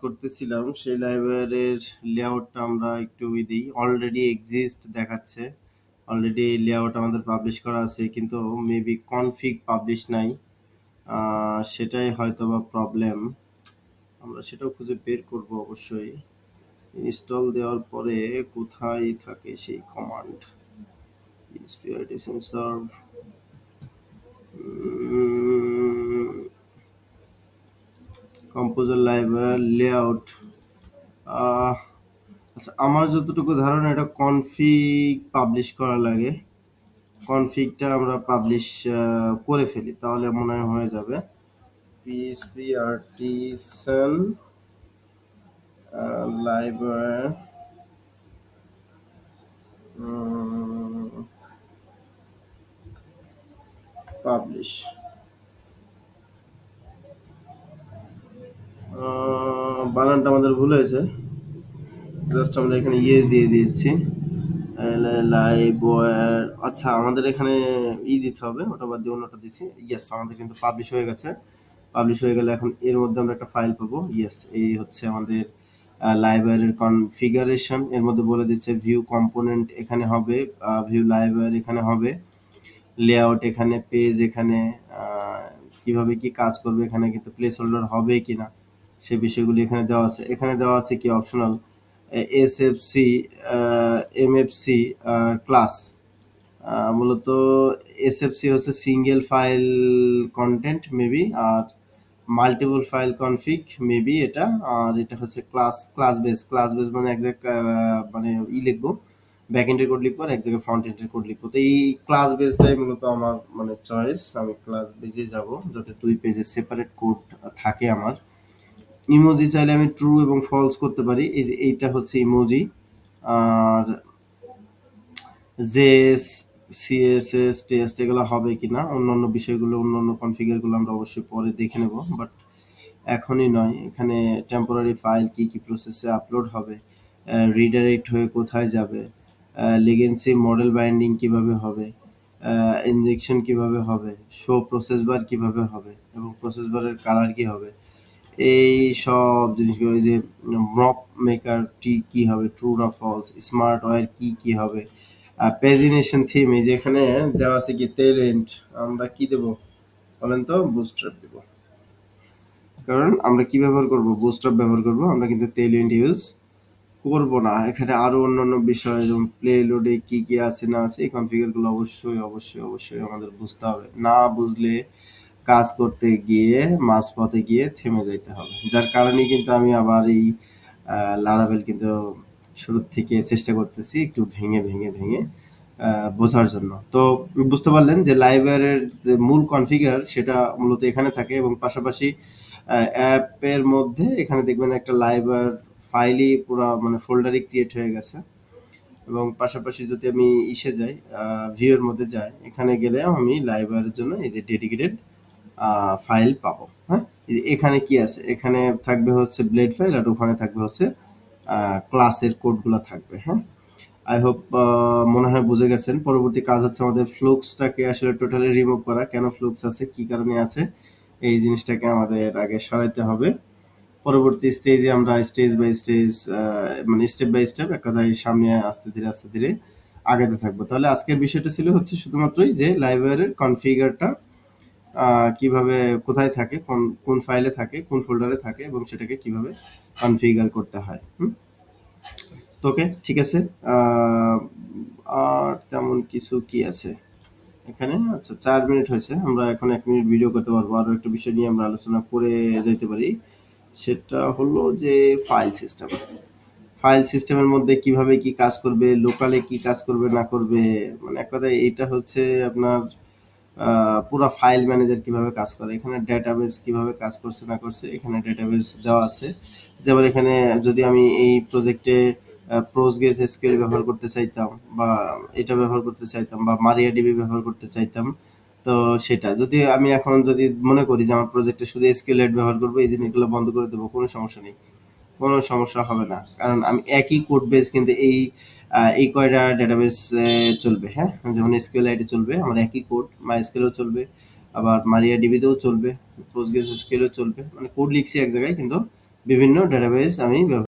করতেছিলাম সেই লাইব্রেরির লেআউটটা আমরা একটু দিই। অলরেডি এক্সিস্ট দেখাচ্ছে, অলরেডি লেআউট আমাদের পাবলিশ করা আছে, কিন্তু মেবি কনফিগ পাবলিশ নাই। সেটাই হয়তো বা প্রবলেম। আমরা সেটাও খুঁজে বের করব অবশ্যই। ইনস্টল দেওয়ার পরে কোথায় থাকে সেই command? PSPID sensor, composer library layout. আচ্ছা, আমার যতটুকু ধারণা এটা কনফিগ পাবলিশ করা লাগে। কনফিগটা আমরা পাবলিশ করে ফেলি, তাহলে মনে হয় হয়ে যাবে। PSP artisan library publish. বানানটা আমাদের ভুল হয়েছে, জাস্ট আমরা এখানে ইয়ে দিয়ে দিয়েছি লাইব্রেরি। আচ্ছা, আমাদের এখানে দিতে হবে, ওটা বাদ দিয়ে অন্যটা দিচ্ছি। ইয়েস, আমাদের কিন্তু পাবলিশ হয়ে গেছে। পাবলিশ হয়ে গেলে এখন এর মধ্যে আমরা একটা ফাইল পাবো। ইয়েস, এই হচ্ছে আমাদের লাইব্রেরির কনফিগারেশন। এর মধ্যে বলে দিচ্ছে ভিউ কম্পোনেন্ট এখানে হবে, ভিউ লাইব্রেরি এখানে হবে, লেআউট এখানে, পেজ এখানে, কিভাবে কি কাজ করবে এখানে, কিন্তু প্লেস হোল্ডার হবে কিনা সে বিষয়গুলি এখানে দেওয়া আছে। এখানে দেওয়া আছে কি অপশনাল এসএফসি, এমএফসি ক্লাস। মূলত এসএফসি হচ্ছে সিঙ্গেল ফাইল কন্টেন্ট মেবি, আর মাল্টিপল ফাইল কনফিগ মেবি এটা। আর এটা হচ্ছে ক্লাস বেস মানে একজ্যাক্ট মানে লিখবো, ব্যাক এন্ডের কোড লিখবো আর এক জায়গায় ফ্রন্ট এন্ডের কোড লিখবো। তো এই ক্লাস বেসটাই মূলত আমার মানে চয়েস। আমি ক্লাস বেসে যাব যাতে 2 পেজে সেপারেট কোড থাকে আমার। ইমোজি চাইলে আমি ট্রু এবং ফলস করতে পারি। এই যে এইটা হচ্ছে ইমোজি। আর জেএস, সিএসএস, টেস্ট এগুলো হবে কিনা, অন্যান্য বিষয়গুলো, অন্যান্য কনফিগারগুলো আমরা অবশ্যই পরে দেখে নেব, বাট এখনই নয়। এখানে টেম্পোরারি ফাইল কি কি প্রসেসে আপলোড হবে, রিডাইরেক্ট হয়ে কোথায় যাবে, লিগেন্সি মডেল বাইন্ডিং কিভাবে হবে, ইনজেকশন কিভাবে হবে, শো প্রসেস বার কিভাবে হবে এবং প্রসেস বারের কালার কি হবে, এই সব জিনিসগুলো। এই যে মপ মেকার টি কি হবে, ট্রু না ফলস, স্মার্ট ওয়্যার কি কি হবে, পেজিনেশন থিম। এই যে এখানে দেওয়া আছে কি টেলএন্ড, আমরা কি দেব বলেন তো? বুস্ট্র্যাপ দেব। কারণ আমরা কি ব্যবহার করব? বুস্ট্র্যাপ ব্যবহার করব, আমরা কিন্তু টেলএন্ড ইউজ করব না। এখানে আরো অন্যান্য বিষয় যেমন প্লে লোডে কি কি আছে না আছে, এই কনফিগার গুলো অবশ্যই অবশ্যই অবশ্যই আমাদের বুঝতে হবে। না বুঝলে কাজ করতে গিয়ে মাঝপথে গিয়ে থেমে যাইতে হবে। যার কারণে কিন্তু আমি আবার এই লারাভেল কিন্তু শুরু থেকে চেষ্টা করতেছি একটু ভেঙে ভেঙে ভেঙে বোঝার জন্য। তো বুঝতে পারলেন যে লাইব্রেরির যে মূল কনফিগার সেটা মূলত এখানে থাকে, এবং পাশাপাশি অ্যাপের মধ্যে এখানে দেখবেন একটা লাইব্রেরি ফাইলই পুরো মানে ফোল্ডারই ক্রিয়েট হয়ে গেছে। এবং পাশাপাশি যদি আমি ইসে যাই, ভিউ এর মধ্যে যাই, এখানে গেলে আমি লাইব্রেরির জন্য এই যে ডেডিকেটেড ফাইল পাবো। হ্যাঁ, এখানে কি আছে? এখানে থাকবে হচ্ছে ব্লেড ফাইল, আর ওখানে থাকবে হচ্ছে ক্লাসের কোডগুলো থাকবে। হ্যাঁ, আই হোপ মনে হয় বুঝে গেছেন। পরবর্তী কাজ হচ্ছে আমাদের ফ্লুক্সটাকে আসলে টোটালি রিমুভ করা। কেন ফ্লুক্স আছে, কি কারণে আছে, এই জিনিসটাকে আমাদের আগে সরাইতে হবে। পরবর্তী স্টেজে আমরা স্টেজ বাই স্টেজ মানে স্টেপ বাই স্টেপ এক কথায় সামনে আস্তে ধীরে আগাতে থাকবো। তাহলে আজকের বিষয়টা ছিল হচ্ছে শুধুমাত্রই যে লাইব্রেরির কনফিগারটা কিভাবে, কোথায় থাকে, কোন ফাইলে থাকে, কোন ফোল্ডারে থাকে, এবং সেটাকে কিভাবে কনফিগার করতে হয়। তো ওকে, ঠিক আছে। আর তেমন কিছু কি আছে এখানে? আচ্ছা, 4 মিনিট হয়েছে, আমরা এখন 1 মিনিট ভিডিও করতে পারবো। আরো একটা বিষয় নিয়ে আমরা আলোচনা করে যেতে পারি, সেটা হলো যে ফাইল সিস্টেম। ফাইল সিস্টেমের মধ্যে কিভাবে কি কাজ করবে, লোকালে কি কাজ করবে না করবে, মানে এক কথায় এইটা হচ্ছে আপনার পুরো ফাইল ম্যানেজার কিভাবে কাজ করে। এখানে ডেটাবেস কিভাবে কাজ করছে না করছে, এখানে ডেটাবেস দেওয়া আছে। যেমন এখানে যদি আমি এই প্রজেক্টে প্রোজগেস এসকিউএল ব্যবহার করতে চাইতাম, বা এটা ব্যবহার করতে চাইতাম, বা মারিয়াডিবি ব্যবহার করতে চাইতাম, তো সেটা যদি আমি এখন যদি মনে করি যে আমার প্রজেক্টে শুধু এসকিউএল ব্যবহার করবো, এই জিনিসগুলো বন্ধ করে দেবো, কোনো সমস্যা নেই, কোনো সমস্যা হবে না। কারণ আমি একই কোড বেস কিন্তু এই কয়টা ডেটাবেস চলবে। হ্যাঁ, যেমন এসকিউএল আইডি চলবে আমার একই কোড, মাইএসকিউএলও চলবে, আবার মারিয়া ডিবিতেও চলবে, পোস্টগ্রেস এসকিউএলও চলবে। মানে কোড লিখছি এক জায়গায়, কিন্তু বিভিন্ন ডাটাবেস আমি ব্যবহার